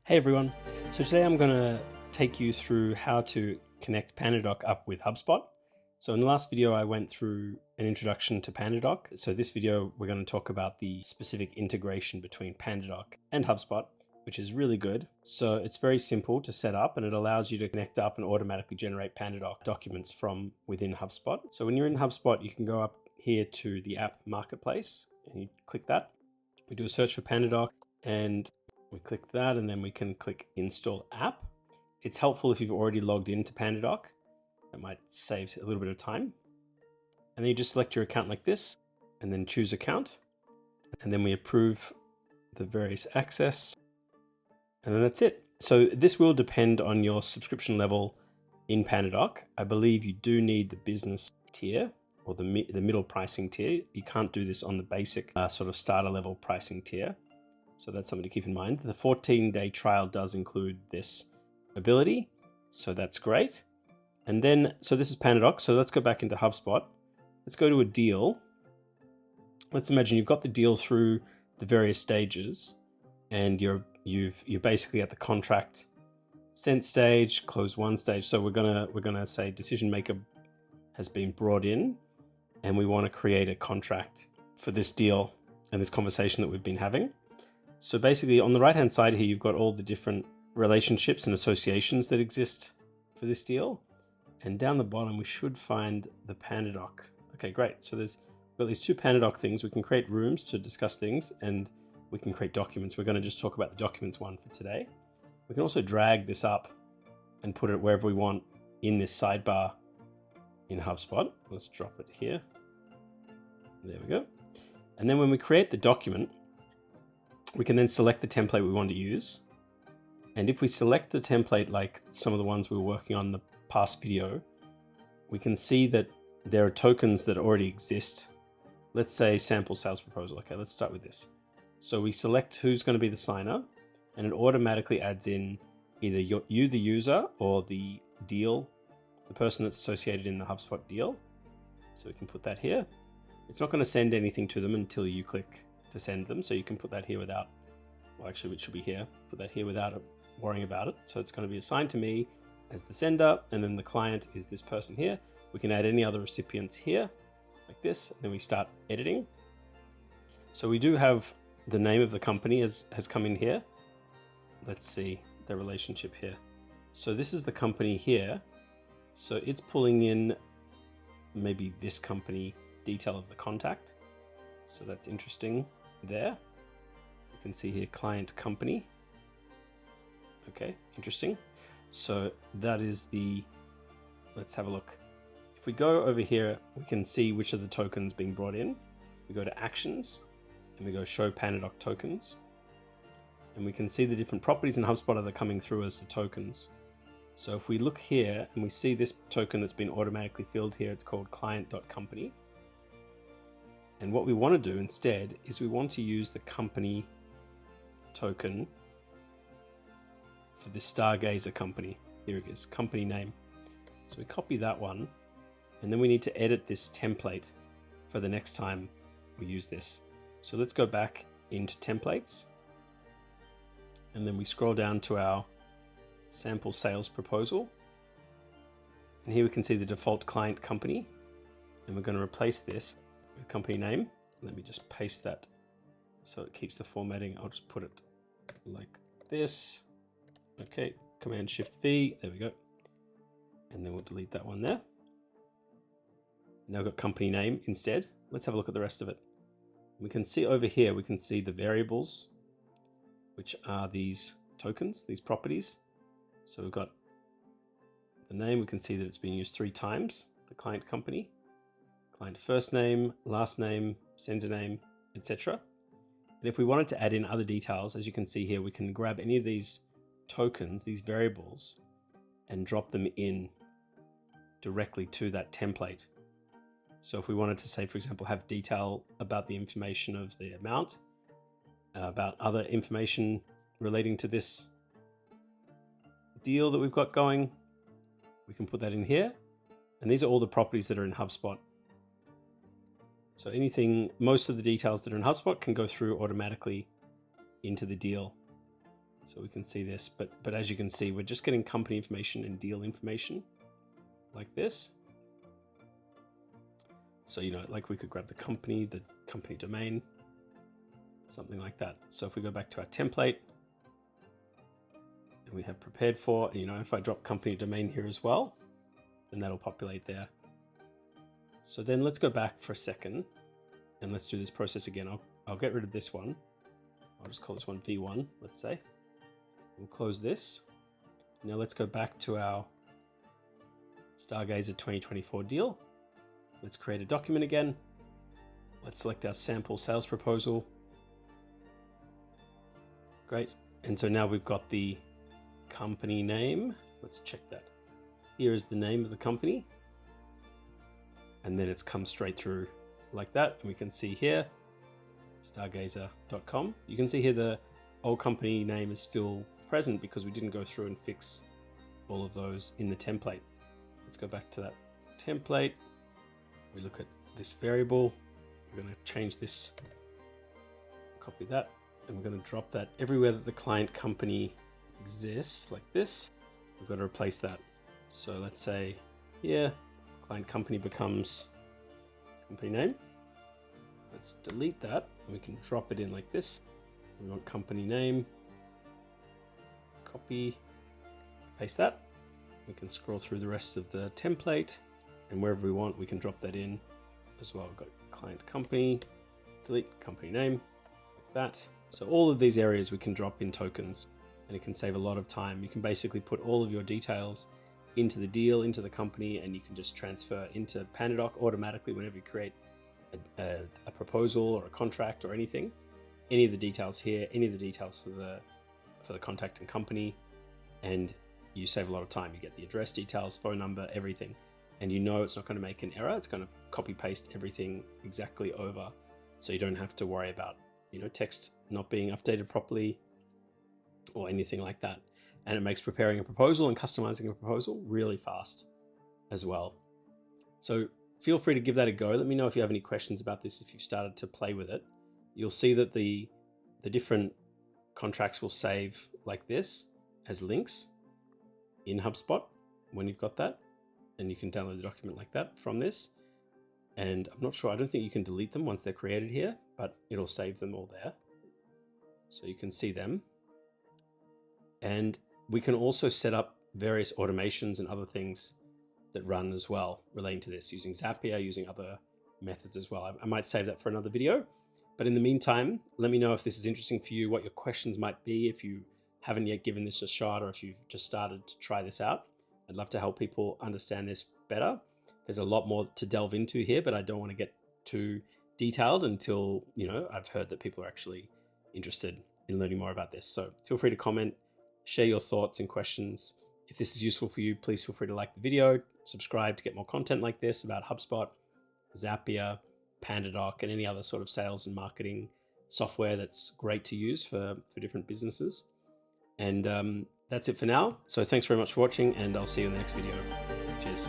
Hey everyone. So today I'm going to take you through how to connect PandaDoc up with HubSpot. So in the last video, I went through an introduction to PandaDoc. So this video, we're going to talk about the specific integration between PandaDoc and HubSpot, which is really good. So it's very simple to set up and it allows you to connect up and automatically generate PandaDoc documents from within HubSpot. So when you're in HubSpot, you can go up here to the App Marketplace and you click that. We do a search for PandaDoc and we click that, and then we can click Install App. It's helpful if you've already logged into PandaDoc. That might save a little bit of time. And then you just select your account like this, and then choose Account. And then we approve the various access. And then that's it. So this will depend on your subscription level in PandaDoc. I believe you do need the business tier or the middle pricing tier. You can't do this on the basic sort of starter level pricing tier. So that's something to keep in mind. The 14-day trial does include this ability. So that's great. And then, so this is PandaDoc. So let's go back into HubSpot. Let's go to a deal. Let's imagine you've got the deal through the various stages and you're basically at the contract sent stage, close one stage. So we're gonna say decision maker has been brought in and we want to create a contract for this deal and this conversation that we've been having. So basically on the right-hand side here, you've got all the different relationships and associations that exist for this deal. And down the bottom, we should find the PandaDoc. Okay, great. So we've got these two PandaDoc things. We can create rooms to discuss things and we can create documents. We're going to just talk about the documents one for today. We can also drag this up and put it wherever we want in this sidebar in HubSpot. Let's drop it here. There we go. And then when we create the document, we can then select the template we want to use. And if we select the template, like some of the ones we were working on in the past video, we can see that there are tokens that already exist. Let's say sample sales proposal. Okay, let's start with this. So we select who's going to be the signer and it automatically adds in either you, the user, or the deal, the person that's associated in the HubSpot deal. So we can put that here. It's not going to send anything to them until you click to send them. So you can put that here without, well, actually it should be here. Put that here without worrying about it. So it's going to be assigned to me as the sender, and then the client is this person here. We can add any other recipients here, like this, and then we start editing. So we do have the name of the company has come in here. Let's see the relationship here. So this is the company here. So it's pulling in maybe this company detail of the contact. So that's interesting there. You can see here client company. Okay, interesting. So that is let's have a look. If we go over here, we can see which of the tokens being brought in. We go to actions and we go show PandaDoc tokens. And we can see the different properties in HubSpot that are coming through as the tokens. So if we look here and we see this token that's been automatically filled here, it's called client.company. And what we want to do instead is we want to use the company token for the Stargazer company. Here it is, company name. So we copy that one, and then we need to edit this template for the next time we use this. So let's go back into templates, and then we scroll down to our sample sales proposal. And here we can see the default client company, and we're going to replace this with company name. Let me just paste that so it keeps the formatting. I'll just put it like this. Okay, Command Shift V, there we go. And then we'll delete that one there. Now we've got company name instead. Let's have a look at the rest of it. We can see over here, we can see the variables, which are these tokens, these properties. So we've got the name, we can see that it's been used 3 times, the client company. Client first name, last name, sender name, etc. And if we wanted to add in other details, as you can see here, we can grab any of these tokens, these variables, and drop them in directly to that template. So if we wanted to say, for example, have detail about the information of the amount, about other information relating to this deal that we've got going, we can put that in here. And these are all the properties that are in HubSpot. So most of the details that are in HubSpot can go through automatically into the deal. So we can see this, but as you can see, we're just getting company information and deal information like this. So, you know, like we could grab the company domain, something like that. So if we go back to our template and we have prepared for, you know, if I drop company domain here as well, then that'll populate there. So then let's go back for a second and let's do this process again. I'll get rid of this one. I'll just call this one V1, let's say. We'll close this. Now let's go back to our Stargazer 2024 deal. Let's create a document again. Let's select our sample sales proposal. Great. And so now we've got the company name. Let's check that. Here is the name of the company. And then it's come straight through like that. And we can see here, stargazer.com. You can see here the old company name is still present because we didn't go through and fix all of those in the template. Let's go back to that template. We look at this variable. We're going to change this, copy that, and we're going to drop that everywhere that the client company exists like this. We've got to replace that. So let's say here, client company becomes company name. Let's delete that. We can drop it in like this. We want company name. Copy, paste that. We can scroll through the rest of the template, and wherever we want, we can drop that in as well. We've got client company, delete company name, like that. So all of these areas we can drop in tokens, and it can save a lot of time. You can basically put all of your details into the deal, into the company, and you can just transfer into PandaDoc automatically whenever you create a proposal or a contract or anything. Any of the details here, any of the details for the contact and company, and you save a lot of time. You get the address details, phone number, everything, and you know it's not going to make an error. It's going to copy paste everything exactly over, so you don't have to worry about, you know, text not being updated properly or anything like that. And it makes preparing a proposal and customizing a proposal really fast as well. So feel free to give that a go. Let me know if you have any questions about this, if you've started to play with it. You'll see that the different contracts will save like this as links in HubSpot when you've got that, and you can download the document like that from this. And I'm not sure, I don't think you can delete them once they're created here, but it'll save them all there. So you can see them. And we can also set up various automations and other things that run as well relating to this, using Zapier, using other methods as well. I might save that for another video. But in the meantime, let me know if this is interesting for you, what your questions might be, if you haven't yet given this a shot, or if you've just started to try this out. I'd love to help people understand this better. There's a lot more to delve into here, but I don't want to get too detailed until, you know, I've heard that people are actually interested in learning more about this. So feel free to comment, share your thoughts and questions. If this is useful for you, please feel free to like the video, subscribe to get more content like this about HubSpot, Zapier, PandaDoc, and any other sort of sales and marketing software that's great to use for different businesses. And that's it for now. So thanks very much for watching, and I'll see you in the next video. Cheers.